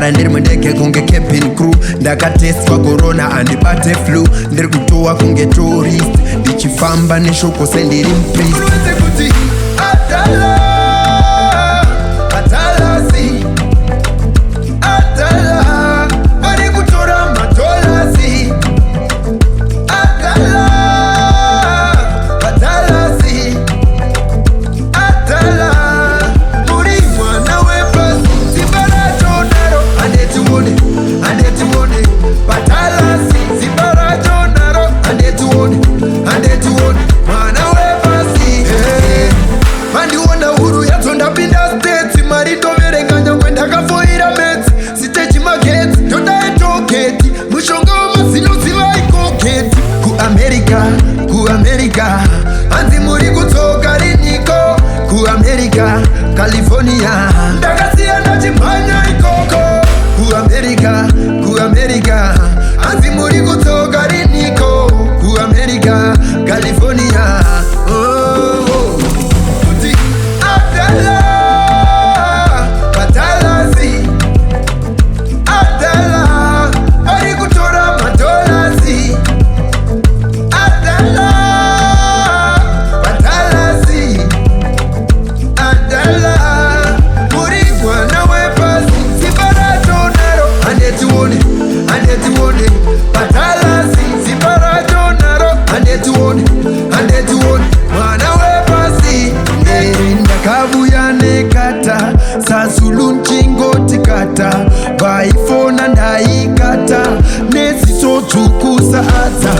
ndagara ndiri mundege kunge cabin crew. Ndakatestwa corona andibate flu. Ndiri kutowa kunge tourist, ndichifamba neshoko sendiri mpriest. Unoze kuti Atala, Atalasi, Atala, vari kutora matolasi. Atala, Atalasi, Atala, muri mwana wepasi. Zibaracho naro, andetiwone, andetiwone. Patalasi, zibaracho naro, andetiwone, andetiwone. Mwana wepasi, hey. Mandiwona huru yadzo ndapinda states. Mari toverenganya kwendakafoira meds. Sitechi magets, ndodaetoketi. Mushonga wamazino zivai koketi. Ku America, hanzi muri kutsoka riniko. Ku America, California, ndakasiyana chimhanya ikoko. Ku America, hanzi muri kutsoka riniko. Ku America, California, oh. Kuti Atala, Patalasi, Atala, vari kutora matolasi. Atala, Patalasi, Atala, muri mwana wepasi. Zibaracho naro, andetiwone, andetiwone. Patalasi, zibaracho naro, andetiwone, andetiwone. Mwana wepasi, ndakabuya nekata. Sazulu nchingoti kata, vaifona ndaikata. Nesiso tukusa ata.